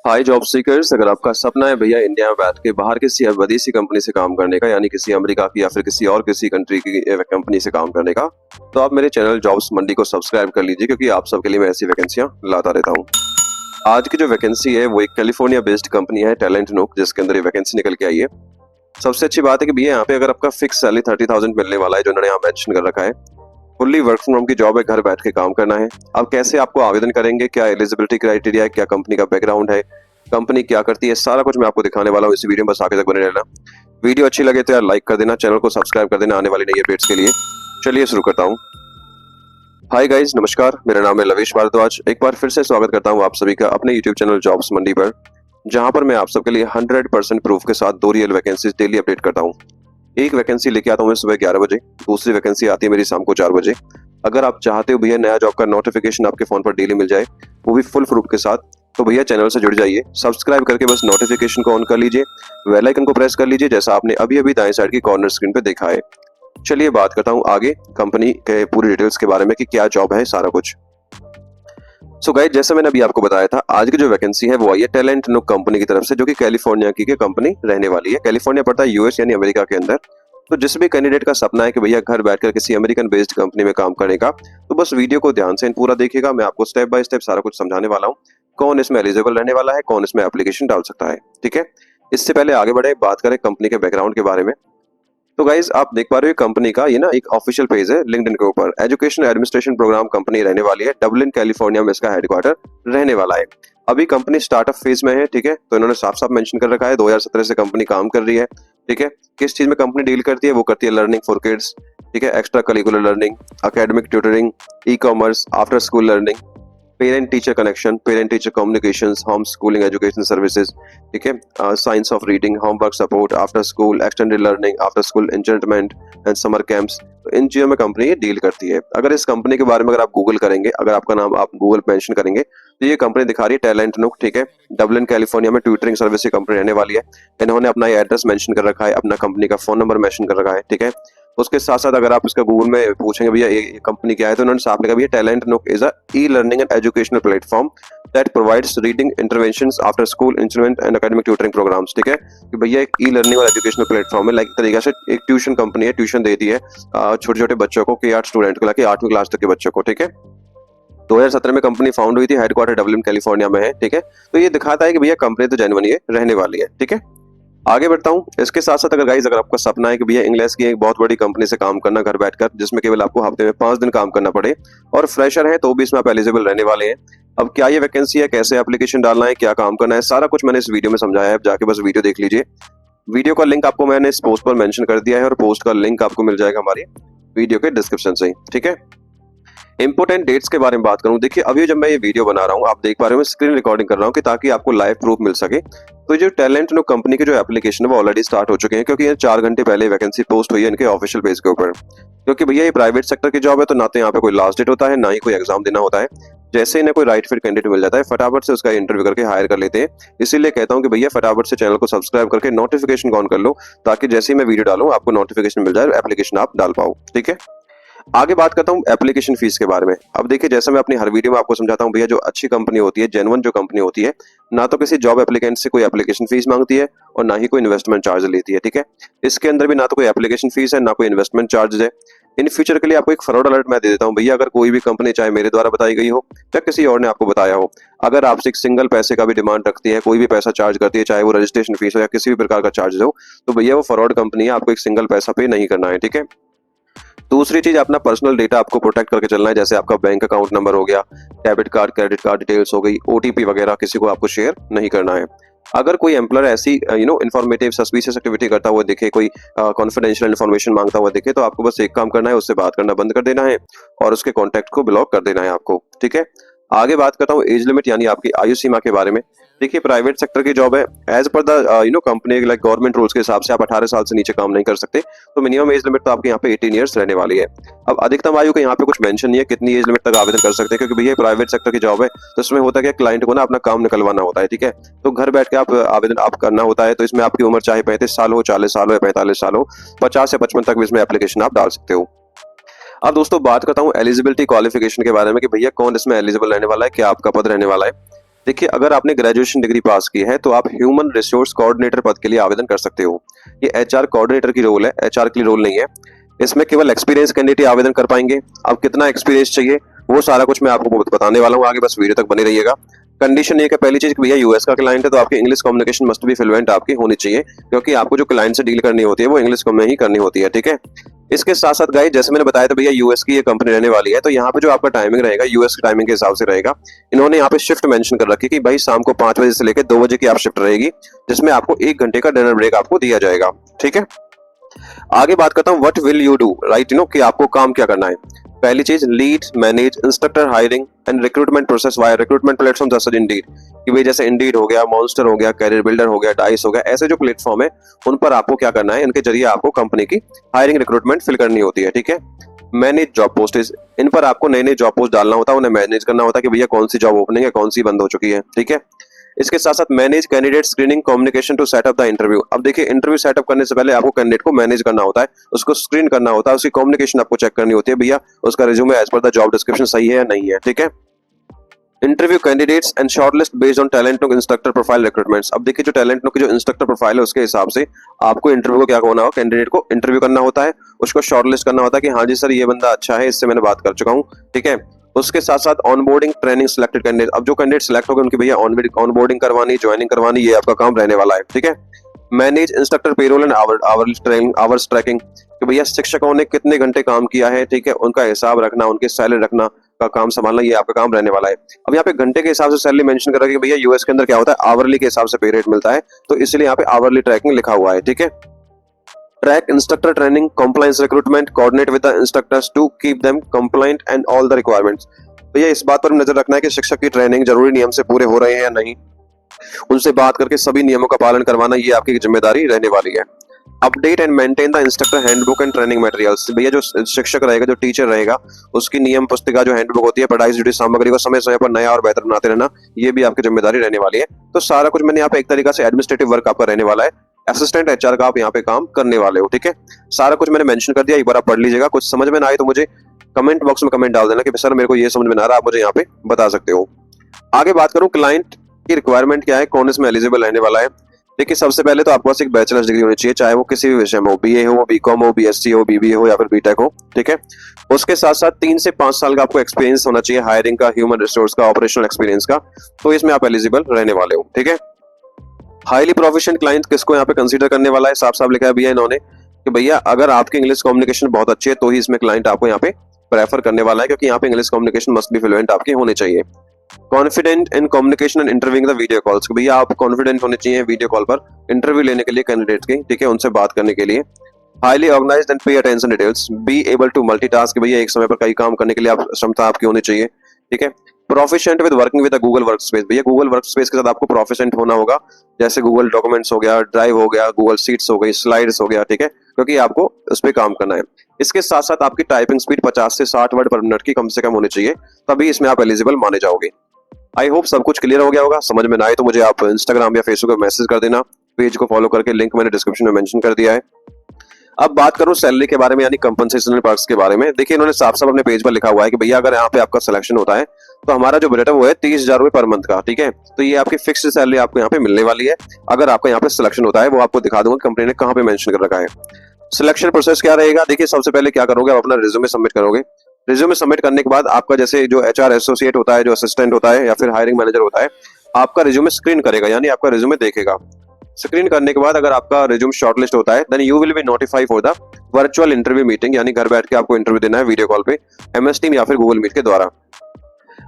हाय job seekers, अगर आपका सपना है भैया इंडिया में बैठ के बाहर किसी विदेशी कंपनी से काम करने का, यानी किसी अमेरिका की या फिर किसी और किसी कंट्री की कंपनी से काम करने का, तो आप मेरे चैनल जॉब्स मंडी को सब्सक्राइब कर लीजिए, क्योंकि आप सबके लिए मैं ऐसी वैकेंसियां लाता रहता हूं। आज की जो वैकेंसी है वो एक कैलिफोर्निया बेस्ड कंपनी है टैलेंट नोक, जिसके अंदर ये वैकेंसी निकल के आई है। सबसे अच्छी बात है कि भैया यहाँ पे अगर आपका फिक्स सैलरी 30,000 मिलने वाला है, जो उन्होंने यहाँ मेंशन कर रखा है। फुल्ली वर्क फ्रॉम होम की जॉब है, घर बैठ के काम करना है। अब कैसे आपको आवेदन करेंगे, क्या एलिजिबिलिटी क्राइटेरिया है, क्या कंपनी का बैकग्राउंड है, कंपनी क्या करती है, सारा कुछ मैं आपको दिखाने वाला हूँ इस वीडियो में, बस आगे तक बने रहना। वीडियो अच्छी लगे तो यार लाइक कर देना, चैनल को सब्सक्राइब कर देना आने वाली नई अपडेट्स के लिए। चलिए शुरू करता हूँ। हाय गाइज, नमस्कार, मेरा नाम है लवेश भारद्वाज। एक बार फिर से स्वागत करता हूँ आप सभी का अपने यूट्यूब चैनल जॉब्स मंडी पर, जहां पर मैं आप सबके लिए 100% प्रूफ के साथ 2 रियल वैकेंसीज डेली अपडेट करता हूँ। एक वैकेंसी लेके आता हूँ मैं सुबह 11 बजे, दूसरी वैकेंसी आती है मेरी शाम को 4 बजे। अगर आप चाहते हो भैया नया जॉब का नोटिफिकेशन आपके फोन पर डेली मिल जाए, वो भी फुल प्रूफ के साथ, तो भैया चैनल से जुड़ जाइए। सब्सक्राइब करके बस नोटिफिकेशन को ऑन कर लीजिए, बेल आइकन को प्रेस कर लीजिए, जैसा आपने अभी अभी दाएं साइड की कॉर्नर स्क्रीन पे देखा है। चलिए बात करता हूँ आगे कंपनी के पूरी डिटेल्स के बारे में कि क्या जॉब है, सारा कुछ। सो गाइस, जैसे मैंने अभी आपको बताया था, आज की जो वैकेंसी है वो आई है टैलेंट नोक कंपनी की तरफ से, जो कि कैलिफोर्निया की कंपनी रहने वाली है। कैलिफोर्निया पड़ता है यूएस यानी अमेरिका के अंदर। तो जिस भी कैंडिडेट का सपना है कि भैया घर बैठकर किसी अमेरिकन बेस्ड कंपनी में काम करेगा, तो बस वीडियो को ध्यान से पूरा देखिएगा। मैं आपको स्टेप बाय स्टेप सारा कुछ समझाने वाला हूँ, कौन इसमें एलिजिबल रहने वाला है, कौन इसमें एप्लीकेशन डाल सकता है। ठीक है, इससे पहले आगे बढ़े, बात करें कंपनी के बैकग्राउंड के बारे में। तो गाइज, आप देख पा रहे हो कंपनी का ये ना एक ऑफिशियल पेज है लिंक्डइन के ऊपर। एजुकेशन एडमिनिस्ट्रेशन प्रोग्राम कंपनी रहने वाली है, डबलिन कैलिफोर्निया में इसका हेडक्वार्टर रहने वाला है। अभी कंपनी स्टार्टअप फेज में है। ठीक है, तो इन्होंने साफ साफ मेंशन कर रखा है 2017 से कंपनी काम कर रही है। ठीक है, किस चीज में कंपनी डील करती है, वो करती है लर्निंग फॉर किड्स, ठीक है, extra curricular learning, academic tutoring, e commerce, after school learning, parent teacher connection, parent teacher communications, home schooling education services, ठीक है, science of reading, homework support, after school extended learning, after school entertainment and summer camps. तो इन चीजों में company ये deal करती है। अगर इस कंपनी के बारे में अगर आप गूगल करेंगे, अगर आपका नाम आप गूगल मेंशन करेंगे, तो ये कंपनी दिखा रही है टैलेंट नोक। ठीक है, डबलिन कैलिफोर्निया में ट्यूटरिंग सर्विस की कंपनी रहने वाली है। इन्होंने अपना ये एड्रेस मेंशन कर रखा है, अपना कंपनी का फोन नंबर मेंशन कर रखा है। ठीक है, उसके साथ साथ अगर आप इसका गूगल में पूछेंगे भैया ये कंपनी क्या है, तो उन्होंने साफ लिखा भैया talent nook is a e learning and educational platform that provides reading interventions, after school instrument and academic tutoring programs. ठीक है, कि भैया एक ई लर्निंग और एजुकेशनल प्लेटफॉर्म है, लाइक तरीके से एक ट्यूशन कंपनी है, ट्यूशन देती है छोटे छोटे बच्चों को, के 8 स्टूडेंट को, लाइक 8वीं क्लास तक के बच्चों को। ठीक है, 2017 में कंपनी फाउंड हुई थी, हेडक्वार्टर डबलिन कैलिफोर्निया में है। ठीक है, तो ये दिखाता है कि भैया कंपनी तो जेन्युइन ये रहने वाली है। ठीक है, आगे बढ़ता हूँ। इसके साथ साथ अगर गाइस, अगर आपका सपना है कि भैया इंग्लिश की एक बहुत बड़ी कंपनी से काम करना घर बैठकर, जिसमें केवल आपको हफ्ते में 5 दिन काम करना पड़े, और फ्रेशर है तो भी इसमें आप एलिजिबल रहने वाले हैं। अब क्या ये वैकेंसी है, कैसे एप्लीकेशन डालना है, क्या काम करना है, सारा कुछ मैंने इस वीडियो में समझाया है। जाके बस वीडियो देख लीजिए। वीडियो का लिंक आपको मैंने इस पोस्ट पर मेंशन कर दिया है, और पोस्ट का लिंक आपको मिल जाएगा हमारी वीडियो के डिस्क्रिप्शन से ही। ठीक है, इंपोर्टेंट डेट्स के बारे में बात करूं, देखिए अभी जब मैं ये वीडियो बना रहा हूं, आप देख पा रहे हो मैं स्क्रीन रिकॉर्डिंग कर रहा हूं कि ताकि आपको लाइव प्रूफ मिल सके। तो जो टैलेंट नोक कंपनी के जो एप्लीकेशन है वो ऑलरेडी स्टार्ट हो चुके हैं, क्योंकि ये 4 घंटे पहले वैकेंसी पोस्ट हुई है इनके ऑफिशियल पेज के ऊपर। क्योंकि भैया ये प्राइवेट सेक्टर की जॉब है, तो ना तो यहाँ पे कोई लास्ट डेट होता है, ना ही कोई एग्जाम देना होता है। जैसे इन्हें कोई राइट फिट कैंडिडेट मिल जाता है, फटाफट से उसका इंटरव्यू करके हायर कर लेते हैं। इसीलिए कहता हूँ कि भैया फटाफट से चैनल को सब्सक्राइब करके नोटिफिकेशन ऑन कर लो, ताकि जैसे ही मैं वीडियो डालूं आपको नोटिफिकेशन मिल जाए, एप्लीकेशन आप डाल पाओ। ठीक है, आगे बात करता हूँ एप्लीकेशन फीस के बारे में। अब देखिए, जैसे मैं अपनी हर वीडियो में आपको समझाता हूँ भैया, जो अच्छी कंपनी होती है, जेन्युइन जो कंपनी होती है, ना तो किसी जॉब एप्लीकेंट से कोई एप्लीकेशन फीस मांगती है, और ना ही कोई इन्वेस्टमेंट चार्ज लेती है। ठीक है, इसके अंदर भी ना तो कोई एप्लीकेशन फीस है, ना कोई इन्वेस्टमेंट चार्ज है। इन फ्यूचर के लिए आपको एक फ्रॉड अलर्ट मैं दे देता हूँ भैया, अगर कोई भी कंपनी, चाहे मेरे द्वारा बताई गई हो या किसी और ने आपको बताया हो, अगर आपसे एक सिंगल पैसे का भी डिमांड रखती है, कोई भी पैसा चार्ज करती है, चाहे वो रजिस्ट्रेशन फीस हो या किसी भी प्रकार का चार्ज हो, तो भैया वो फ्रॉड कंपनी है, आपको एक सिंगल पैसा पे नहीं करना है। ठीक है, दूसरी चीज, अपना पर्सनल डेटा आपको प्रोटेक्ट करके चलना है, जैसे आपका बैंक अकाउंट नंबर हो गया, debit card credit card details हो गई, ओटीपी वगैरह किसी को आपको शेयर नहीं करना है। अगर कोई एम्प्लॉयर ऐसी इंफॉर्मेटिव सस्पिशियस एक्टिविटी करता हुआ दिखे, कोई कॉन्फिडेंशियल इन्फॉर्मेशन मांगता हुआ दिखे, तो आपको बस एक काम करना है, उससे बात करना बंद कर देना है और उसके कॉन्टैक्ट को ब्लॉक कर देना है आपको। ठीक है, आगे बात करता हूँ एज लिमिट यानी आपकी आयु सीमा के बारे में। देखिए, प्राइवेट सेक्टर की जॉब है, as per the company like government rules के हिसाब से आप 18 साल से नीचे काम नहीं कर सकते। तो मिनिमम एज लिमिट तो आपके यहाँ पे 18 ईयर्स रहने वाली है। अब अधिकतम आयु का यहाँ पे कुछ मेंशन नहीं है कितनी एज लिमिट तक आवेदन कर सकते हैं, क्योंकि भैया प्राइवेट सेक्टर की जॉब है, तो इसमें होता है कि क्लाइंट को ना अपना काम निकलवाना होता है। ठीक है, तो घर बैठ के आप आवेदन आप करना होता है। तो इसमें आपकी उम्र चाहे 35 साल हो, 40 साल हो या 45 साल हो, 50 या 55 तक भी इसमें एप्लीकेशन आप डाल सकते हो। अब दोस्तों बात करता हूँ एलिजिबिलिटी क्वालिफिकेशन के बारे में कि भैया कौन इसमें एलिजिबल रहने वाला है, क्या आपका पद रहने वाला है। देखिए, अगर आपने ग्रेजुएशन डिग्री पास की है तो आप ह्यूमन रिसोर्स कोऑर्डिनेटर पद के लिए आवेदन कर सकते हो। ये एचआर कोऑर्डिनेटर की रोल है, एचआर के लिए रोल नहीं है। इसमें केवल एक्सपीरियंस कैंडिडेट आवेदन कर पाएंगे। अब कितना एक्सपीरियंस चाहिए वो सारा कुछ मैं आपको बताने वाला हूँ आगे, बस वीडियो तक बने रहिएगा। कंडीशन ये है, पहली चीज कि भैया यूएस का क्लाइंट है तो आपकी English communication must be fluent आपकी होनी चाहिए, क्योंकि आपको जो क्लाइंट से डील करनी होती है वो इंग्लिश में ही करनी होती है, ठीक है। इसके साथ साथ गाइस, जैसे मैंने बताया था भैया यूएस की ये कंपनी रहने वाली है, तो यहाँ पे जो आपका टाइमिंग रहेगा यूएस के टाइमिंग के हिसाब से रहेगा। इन्होंने यहाँ पे शिफ्ट मेंशन कर रखी है कि भाई शाम को 5 बजे से लेकर 2 बजे की आप शिफ्ट रहेगी, जिसमें आपको 1 घंटे का डिनर ब्रेक आपको दिया जाएगा, ठीक है। आगे बात करता हूँ what will you do, right, कि आपको काम क्या करना है। पहली चीज, lead manage instructor hiring and recruitment process via recruitment platform जैसे इंडीड, कि भाई जैसे इंडीड हो गया, मॉन्स्टर हो गया, कैरियर बिल्डर हो गया, डाइस हो गया, ऐसे जो प्लेटफॉर्म है उन पर आपको क्या करना है, इनके जरिए आपको कंपनी की हायरिंग रिक्रूटमेंट फिल करनी होती है, ठीक है। मैनेज जॉब पोस्टेज, इन पर आपको नए नए जॉब पोस्ट डालना होता है, उन्हें मैनेज करना होता है कि भैया कौन सी जॉब ओपनिंग है, कौन सी बंद हो चुकी है, ठीक है। इसके साथ साथ manage candidate screening communication to setup the interview. अब देखिए, इंटरव्यू सेटअप करने से पहले आपको कैंडिडेट को मैनेज करना होता है, उसको स्क्रीन करना होता है, उसकी कम्युनिकेशन आपको चेक करनी होती है, भैया उसका resume as per the job description सही है या नहीं है, ठीक है। Interview candidates and shortlist based on talent instructor profile recruitments. अब देखिए, जो टैलेंट की जो इंस्ट्रक्टर प्रोफाइल है उसके हिसाब से आपको इंटरव्यू को क्या होना हो, कैंडिडेट को इंटरव्यू करना होता है, उसको शॉर्टलिस्ट करना होता है कि हाँ जी सर ये बंदा अच्छा है, इससे मैंने बात कर चुका हूँ, ठीक है। उसके साथ साथ ऑनबोर्डिंग ट्रेनिंग सिलेक्टेड कैंडिडेट। अब जो कैंडिडेट सिलेक्ट हो गए उनकी भैया ऑनबोर्डिंग करवानी, ज्वाइनिंग करवानी, ये आपका काम रहने वाला है, ठीक है। Manage instructor payroll and hours tracking, कि भैया शिक्षकों ने कितने घंटे काम किया है, ठीक है, उनका हिसाब रखना, उनकी सैलरी रखना का काम संभालना, ये आपका काम रहने वाला है। अब यहाँ पे घंटे के हिसाब से सैलरी मेंशन कर रखा है कि भैया यूएस के अंदर क्या होता है, आवरली के हिसाब से पे रेट मिलता है, तो इसलिए यहाँ पे आवरली ट्रैकिंग लिखा हुआ है, ठीक है। Track instructor training compliance recruitment coordinate with the instructors to keep them compliant and all the requirements. भैया इस बात पर नजर रखना है कि शिक्षक की ट्रेनिंग जरूरी नियम से पूरे हो रहे हैं या नहीं, उनसे बात करके सभी नियमों का पालन करवाना, ये आपकी जिम्मेदारी रहने वाली है। Update and maintain the instructor handbook and training materials. भैया जो शिक्षक रहेगा, जो टीचर रहेगा, उसकी नियम पुस्तिका जो हैंडबुक होती है, पढ़ाई से जुड़ी सामग्री को समय समय पर नया और बेहतर बनाते रहना, ये भी आपकी जिम्मेदारी रहने वाली है। तो सारा कुछ मैंने यहाँ पे एक तरीका से एडमिनिस्ट्रेटिव वर्क आपका रहने वाला है, असिस्टेंट एचआर का आप यहाँ पे काम करने वाले हो, ठीक है। सारा कुछ मैंने मेंशन कर दिया, एक बार आप पढ़ लीजिएगा। कुछ समझ में ना आए तो मुझे कमेंट बॉक्स में कमेंट डाल देना कि सर मेरे को ये समझ में ना आ रहा, आप मुझे यहाँ पे बता सकते हो। आगे बात करूं क्लाइंट की रिक्वायरमेंट क्या है, कौन इसमें एलिजिबल रहने वाला है। देखिए, सबसे पहले तो आपके पास एक बैचलर्स डिग्री होनी चाहिए, चाहे वो किसी भी विषय में हो, बीए हो, बीकॉम हो, बीएससी हो, बीबीए हो या फिर बीटेक हो, ठीक है। उसके साथ साथ 3 से 5 साल का आपको एक्सपीरियंस होना चाहिए, हायरिंग का, ह्यूमन रिसोर्स का, ऑपरेशनल एक्सपीरियंस का, तो इसमें आप एलिजिबल रहने वाले हो, ठीक है। हाईली प्रोफिशिएंट क्लाइंट किसको यहाँ पे कंसीडर करने वाला है, साफ साफ लिखा है भैया इन्होंने कि भैया अगर आपकी इंग्लिश कम्युनिकेशन बहुत अच्छी है तो ही इसमें क्लाइंट आपको यहाँ पे प्रेफर करने वाला है, क्योंकि यहाँ पे English communication must be fluent आपकी होनी चाहिए। Confident in communication and interviewing the video calls, भैया आप कॉन्फिडेंट होने चाहिए वीडियो कॉल पर इंटरव्यू लेने के लिए कैंडिडेट की, ठीक है, उनसे बात करने के लिए। Highly organised and pay attention details, be able to multitask, भैया एक समय पर कई काम करने के लिए आप क्षमता आपकी होनी चाहिए, ठीक है। Proficient with working with Google workspace, भैया गूगल वर्कस्पेस के साथ आपको प्रोफिशिएंट होना होगा, जैसे गूगल डॉक्यूमेंट्स हो गया, ड्राइव हो गया, गूगल शीट्स हो गई, स्लाइड्स हो गया, ठीक है, क्योंकि आपको उस पर काम करना है। इसके साथ साथ आपकी टाइपिंग स्पीड 50 से 60 वर्ड पर मिनट की कम से कम होनी चाहिए, तभी इसमें आप एलिजिबल माने जाओगे। आई होप सब कुछ क्लियर हो गया होगा। समझ में ना आए तो मुझे आप इंस्टाग्राम या फेसबुक पे मैसेज कर देना, पेज को फॉलो करके, लिंक मैंने डिस्क्रिप्शन में मेंशन कर दिया है। अब बात करूं सैलरी के बारे में, यानी कंपनसेशन पर्क्स के बारे में। देखिए, इन्होंने साफ साफ अपने पेज पर लिखा हुआ है कि भैया अगर यहाँ पे आपका सिलेक्शन होता है तो हमारा जो बजट है वो है 30,000 रुपए पर मंथ का, ठीक है। तो ये आपकी फिक्स्ड सैलरी आपको यहाँ पे मिलने वाली है। अगर आपका यहाँ पे सिलेक्शन होता है, वो आपको दिखा दूंगा कंपनी ने कहाँ पे मेंशन कर रखा है। सिलेक्शन प्रोसेस क्या रहेगा, देखिए सबसे पहले क्या करोगे, आप अपना रिज्यूमे सबमिट करोगे। रिज्यूमे सबमिट करने के बाद आपका जैसे जो एचआर एसोसिएट होता है, जो असिस्टेंट होता है या फिर हायरिंग मैनेजर होता है, आपका रिज्यूमे स्क्रीन करेगा, यानी आपका रिज्यूमे देखेगा। स्क्रीन करने के बाद अगर आपका रिज्यूमे शॉर्टलिस्ट होता है, then you will be notify for the virtual interview meeting, यानी घर बैठ के आपको इंटरव्यू देना है वीडियो कॉल पे, एमएस टीम या फिर गूगल मीट के द्वारा।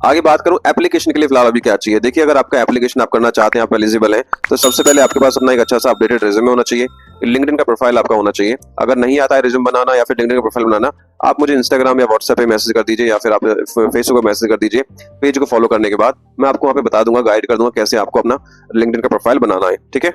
आगे बात करूं एप्लीकेशन के लिए फिलहाल अभी क्या चाहिए। देखिए, अगर आपका एप्लीकेशन आप करना चाहते हैं, आप एलिजिबल हैं, तो सबसे पहले आपके पास अपना एक अच्छा सा अपडेटेड रिज्यूमे होना चाहिए, लिंक्डइन का प्रोफाइल आपका होना चाहिए। अगर नहीं आता है रिज्यूम बनाना या फिर लिंक्डइन का प्रोफाइल बनाना, आप मुझे इंस्टाग्राम या व्हाट्सएप पे मैसेज कर दीजिए या फिर आप फेसबुक पे मैसेज कर दीजिए। पेज को फॉलो करने के बाद मैं आपको वहाँ पे बता दूंगा, गाइड कर दूंगा कैसे आपको अपना लिंक्डइन का प्रोफाइल बनाना है, ठीक है।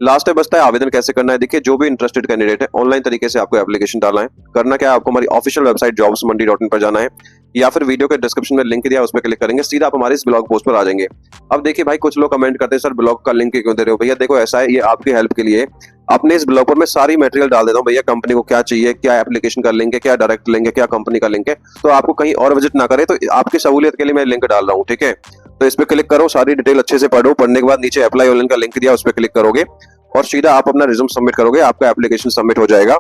लास्ट में बचता है आवेदन कैसे करना है। देखिए, जो भी इंटरेस्टेड कैंडिडेट है, ऑनलाइन तरीके से आपको एप्लीकेशन डालना है। करना क्या है, आपको हमारी ऑफिशियल वेबसाइट jobsmandi.in पर जाना है, या फिर वीडियो के डिस्क्रिप्शन में लिंक दिया है, उस पर क्लिक करेंगे, सीधा आप हमारे इस ब्लॉग पोस्ट पर आ जाएंगे। अब देखिए भाई, कुछ लोग कमेंट करते हैं सर ब्लॉग का लिंक क्यों दे रहे हो। भैया देखो, ऐसा है, ये आपकी हेल्प के लिए अपने इस ब्लॉग पर मैं सारी मटेरियल डाल देता हूँ। भैया कंपनी को क्या चाहिए, क्या एप्लीकेशन का लिंक है, क्या डायरेक्ट लिंक है, क्या कंपनी का लिंक है, तो आपको कहीं और विजिट ना करे, तो आपकी सहूलियत के लिए मैं लिंक डाल रहा हूँ, ठीक है। तो इस पे क्लिक करो, सारी डिटेल अच्छे से पढ़ो, पढ़ने के बाद नीचे अप्लाई ऑनलाइन का लिंक दिया, उस पर क्लिक करोगे और सीधा आप अपना रिज्यूम सबमिट करोगे, आपका एप्लीकेशन सबमिट हो जाएगा।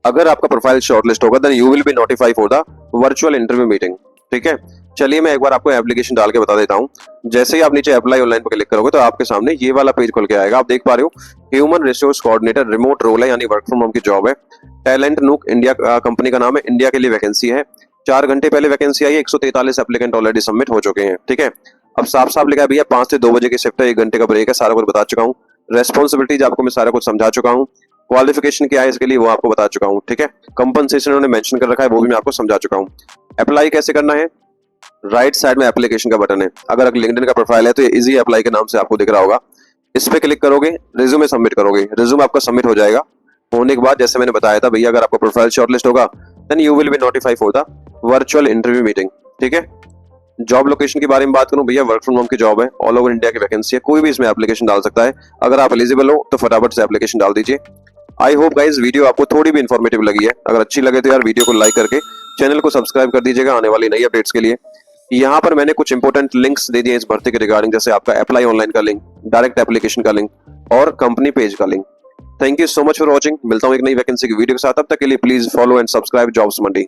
अगर आपका प्रोफाइल शॉर्टलिस्ट होगा then you will be notified for the virtual interview meeting. ठीक है, चलिए मैं एक बार आपको एप्लीकेशन डाल के बता देता हूँ। जैसे ही आप नीचे अप्लाई ऑनलाइन पर क्लिक करोगे तो आपके सामने ये वाला पेज खुल के आएगा। आप देख पा रहे हो human resource coordinator, remote role है यानी वर्क फ्रॉम होम की जॉब है। टैलेंट नूक इंडिया कंपनी का नाम है, इंडिया के लिए वैकेंसी है। 4 घंटे पहले वैकेंसी आई है, 143 एप्लीकेंट ऑलरेडी सबमिट हो चुके हैं। ठीक है, अब साफ साफ लिखा है भैया 5 से 2 बजे की शिफ्ट है, 1 घंटे का ब्रेक है, सारा कुछ बता चुका हूँ। रेस्पॉन्सिबिलिटीज आपको मैं सारा कुछ समझा चुका हूँ। क्वालिफिकेशन क्या है इसके लिए वो आपको बता चुका हूँ। ठीक है, कंपनसेशन उन्होंने मेंशन कर रखा है, वो भी मैं आपको समझा चुका हूँ। अप्लाई कैसे करना है, राइट साइड में एप्लीकेशन का बटन है। अगर लिंक्डइन का प्रोफाइल है तो ये इजी अप्लाई के नाम से आपको दिख रहा होगा। इस पे क्लिक करोगे, रिज्यूमे सबमिट करोगे, रिज्यूम आपका सबमिट हो जाएगा। होने के बाद जैसे मैंने बताया था भैया, अगर आपका प्रोफाइल शॉर्टलिस्ट होगा then you will be notified for the virtual interview meeting. ठीक है, जॉब लोकेशन के बारे में बात करूं भैया, वर्क फ्रॉम होम की जॉब है, ऑल ओवर इंडिया की वैकेंसी है, कोई भी इसमें एप्लीकेशन डाल सकता है। अगर आप एलिजिबल हो तो फटाफट से एप्लीकेशन डाल दीजिए। आई होप गाइज वीडियो आपको थोड़ी भी इन्फॉर्मेटिव लगी है। अगर अच्छी लगे तो यार वीडियो को लाइक करके चैनल को सब्सक्राइब कर दीजिएगा आने वाली नई अपडेट्स के लिए। यहाँ पर मैंने कुछ इंपॉर्टेंट लिंक्स दे दिए इस भर्ती के रिगार्डिंग, जैसे आपका अप्लाई ऑनलाइन का लिंक, डायरेक्ट एप्लीकेशन का लिंक और कंपनी पेज का link. Thank you so much for watching. मिलता हूँ एक नई वैकेंसी की वीडियो के साथ, तब तक के लिए please follow and subscribe jobs Mandi.